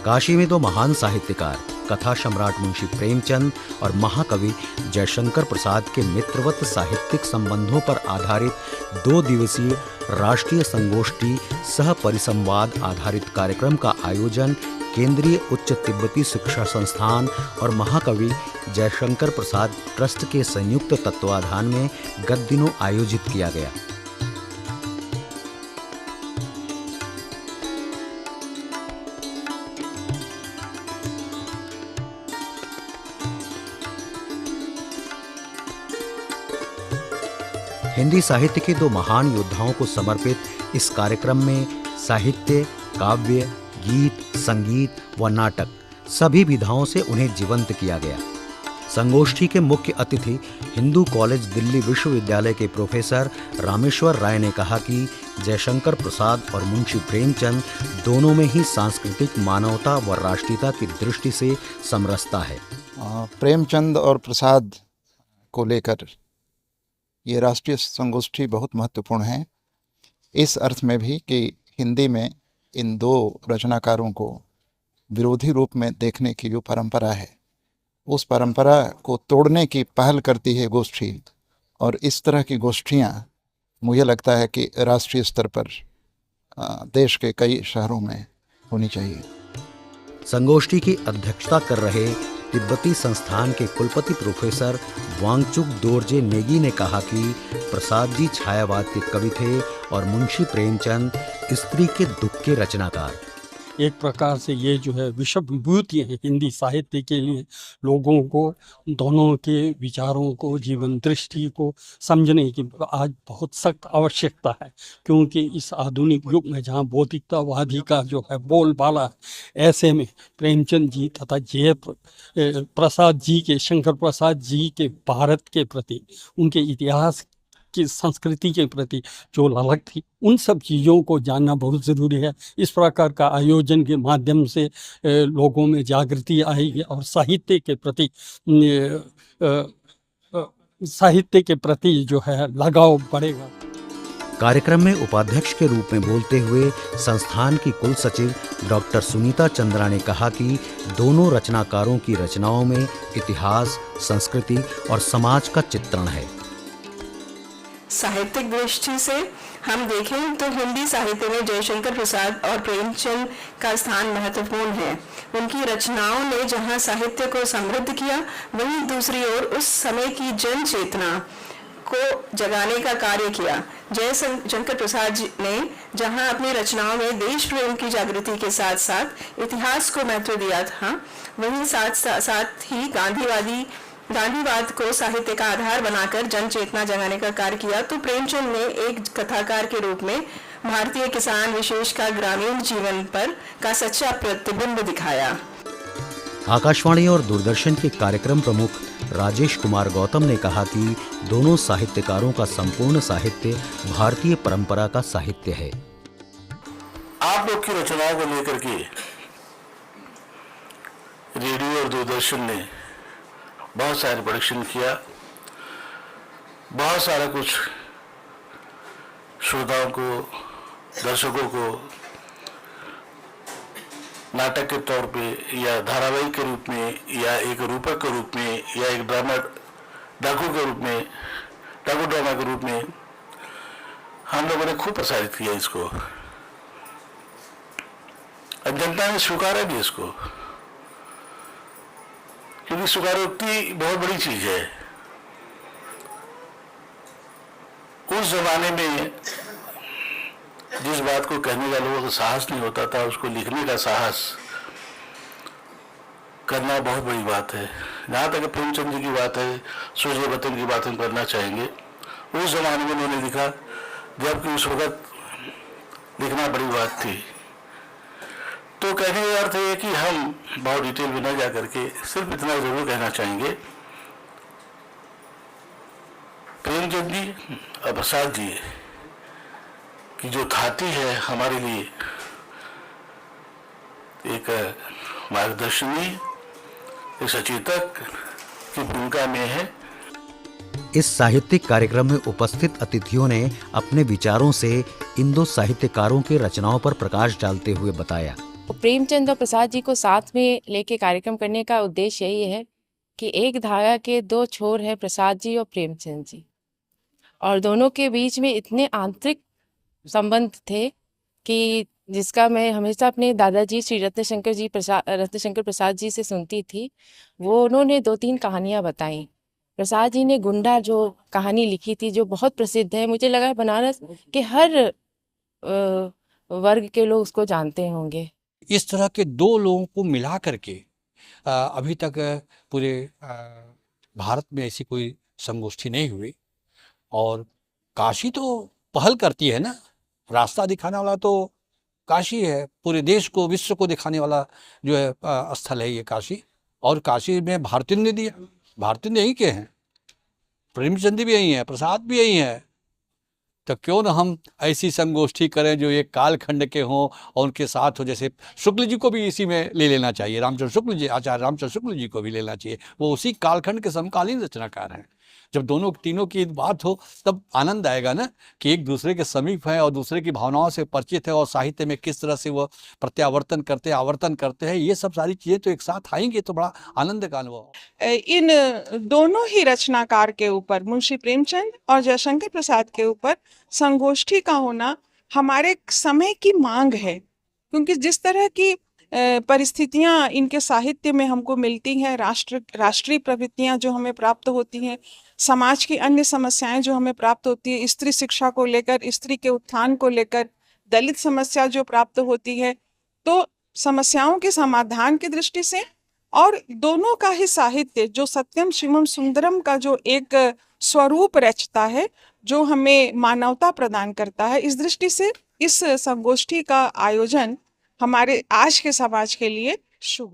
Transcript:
काशी में दो महान साहित्यकार कथा सम्राट मुंशी प्रेमचंद और महाकवि जयशंकर प्रसाद के मित्रवत साहित्यिक संबंधों पर आधारित 2 दिवसीय राष्ट्रीय संगोष्ठी सह परिसंवाद आधारित कार्यक्रम का आयोजन केंद्रीय उच्च तिब्बती शिक्षा संस्थान और महाकवि जयशंकर प्रसाद ट्रस्ट के संयुक्त तत्वाधान में गत दिनों आयोजित किया गया। हिंदी साहित्य के 2 महान योद्धाओं को समर्पित इस कार्यक्रम में साहित्य, काव्य, गीत, संगीत व नाटक सभी विधाओं से उन्हें जीवंत किया गया। संगोष्ठी के मुख्य अतिथि हिंदू कॉलेज दिल्ली विश्वविद्यालय के प्रोफेसर रामेश्वर राय ने कहा कि जयशंकर प्रसाद और मुंशी प्रेमचंद दोनों में ही सांस्कृतिक मानवता व राष्ट्रीयता की दृष्टि से समरसता है। प्रेमचंद और प्रसाद को लेकर ये राष्ट्रीय संगोष्ठी बहुत महत्वपूर्ण है, इस अर्थ में भी कि हिंदी में इन 2 रचनाकारों को विरोधी रूप में देखने की जो परंपरा है, उस परंपरा को तोड़ने की पहल करती है गोष्ठी। और इस तरह की गोष्ठियाँ मुझे लगता है कि राष्ट्रीय स्तर पर देश के कई शहरों में होनी चाहिए। संगोष्ठी की अध्यक्षता कर रहे तिब्बती संस्थान के कुलपति प्रोफेसर वांगचुक दोरजे नेगी ने कहा कि प्रसाद जी छायावाद के कवि थे और मुंशी प्रेमचंद स्त्री के दुख के रचनाकार। एक प्रकार से ये जो है विश्व विभूति है हिंदी साहित्य के लिए। लोगों को दोनों के विचारों को, जीवन दृष्टि को समझने की आज बहुत सख्त आवश्यकता है, क्योंकि इस आधुनिक युग में जहाँ भौतिकतावादी का जो है बोलबाला है, ऐसे में प्रेमचंद जी तथा जय प्रसाद जी के, शंकर प्रसाद जी के भारत के प्रति, उनके इतिहास की संस्कृति के प्रति जो ललक थी, उन सब चीज़ों को जानना बहुत ज़रूरी है। इस प्रकार का आयोजन के माध्यम से लोगों में जागृति आएगी और साहित्य के प्रति जो है लगाव बढ़ेगा। कार्यक्रम में उपाध्यक्ष के रूप में बोलते हुए संस्थान की कुल सचिव डॉक्टर सुनीता चंद्रा ने कहा कि दोनों रचनाकारों की रचनाओं में इतिहास, संस्कृति और समाज का चित्रण है। साहित्यिक दृष्टि से हम देखें तो हिंदी साहित्य में जयशंकर प्रसाद और प्रेमचंद का स्थान महत्वपूर्ण है। उनकी रचनाओं ने जहां साहित्य को समृद्ध किया, वहीं दूसरी ओर उस समय की जन चेतना को जगाने का कार्य किया। जयशंकर प्रसाद जी ने जहां अपनी रचनाओं में देश प्रेम की जागृति के साथ साथ इतिहास को महत्व दिया था, वहीं साथ ही गांधीवाद को साहित्य का आधार बनाकर जन चेतना जगाने का कार्य किया। तो प्रेमचंद ने एक कथाकार के रूप में भारतीय किसान विशेष का ग्रामीण जीवन पर का सच्चा प्रतिबिंब दिखाया। आकाशवाणी और दूरदर्शन के कार्यक्रम प्रमुख राजेश कुमार गौतम ने कहा कि दोनों साहित्यकारों का संपूर्ण साहित्य भारतीय परंपरा का साहित्य है। आप लोग की रचनाओं को लेकर के रेडियो और दूरदर्शन ने बहुत सारे प्रोडक्शन किया, बहुत सारा कुछ श्रोताओं को, दर्शकों को नाटक के तौर पे या धारावाहिक के रूप में या एक रूपक के रूप में या एक डाकू के रूप में, डाकू ड्रामा के रूप में हम लोगों ने खूब प्रसारित किया इसको। जनता ने स्वीकारा भी इसको, क्योंकि स्वीकारोक्ति बहुत बड़ी चीज है। उस जमाने में जिस बात को कहने का लोगों को साहस नहीं होता था, उसको लिखने का साहस करना बहुत बड़ी बात है। जहाँ तक प्रेमचंद जी की बात है, सूर्य वतन की बात हम करना चाहेंगे। उस जमाने में उन्होंने लिखा, जबकि उस वक्त लिखना बड़ी बात थी। तो कहने का अर्थ है कि हम बहुत डिटेल में न जा करके सिर्फ इतना जरूर कहना चाहेंगे, प्रेमचंद जी और प्रसाद जी की जो ख्याति है हमारे लिए एक मार्गदर्शनी, एक सचेतक की भूमिका में है। इस साहित्यिक कार्यक्रम में उपस्थित अतिथियों ने अपने विचारों से इन 2 साहित्यकारों के रचनाओं पर प्रकाश डालते हुए बताया। प्रेमचंद और प्रसाद जी को साथ में लेके कार्यक्रम करने का उद्देश्य यही है कि एक धागा के दो छोर हैं, प्रसाद जी और प्रेमचंद जी, और दोनों के बीच में इतने आंतरिक संबंध थे कि जिसका मैं हमेशा अपने दादाजी श्री रत्नशंकर प्रसाद जी से सुनती थी। वो उन्होंने 2-3 कहानियाँ बताई। प्रसाद जी ने गुंडा जो कहानी लिखी थी, जो बहुत प्रसिद्ध है, मुझे लगा बनारस के हर वर्ग के लोग उसको जानते होंगे। इस तरह के दो लोगों को मिला करके अभी तक पूरे भारत में ऐसी कोई संगोष्ठी नहीं हुई। और काशी तो पहल करती है ना, रास्ता दिखाने वाला तो काशी है, पूरे देश को, विश्व को दिखाने वाला जो है स्थल है ये काशी। और काशी में भारतीय ने दिया, भारतीय यही के हैं, प्रेमचंद भी यही है, प्रसाद भी यही है। तो क्यों ना हम ऐसी संगोष्ठी करें जो एक कालखंड के हों और उनके साथ हो। जैसे शुक्ल जी को भी इसी में ले लेना चाहिए, रामचंद्र शुक्ल जी, आचार्य रामचंद्र शुक्ल जी को भी लेना चाहिए, वो उसी कालखंड के समकालीन रचनाकार हैं। जब दोनों तीनों की बात हो तब आनंद आएगा ना, कि एक दूसरे के समीप हैं और दूसरे की भावनाओं से परिचित है, और साहित्य में किस तरह से वो प्रत्यावर्तन करते हैं, आवर्तन करते हैं, ये सब सारी चीज़ें तो एक साथ आएंगी तो बड़ा आनंद का अनुभव। इन दोनों ही रचनाकार के ऊपर, मुंशी प्रेमचंद और जयशंकर प्रसाद के ऊपर संगोष्ठी का होना हमारे समय की मांग है, क्योंकि जिस तरह की परिस्थितियां इनके साहित्य में हमको मिलती हैं, राष्ट्रीय प्रवृत्तियां जो हमें प्राप्त होती हैं, समाज की अन्य समस्याएं जो हमें प्राप्त होती है, स्त्री शिक्षा को लेकर, स्त्री के उत्थान को लेकर, दलित समस्या जो प्राप्त होती है, तो समस्याओं के समाधान की दृष्टि से, और दोनों का ही साहित्य जो सत्यम शिवम सुंदरम का जो एक स्वरूप रचता है, जो हमें मानवता प्रदान करता है, इस दृष्टि से इस संगोष्ठी का आयोजन हमारे आज के समाज के लिए शुभ है।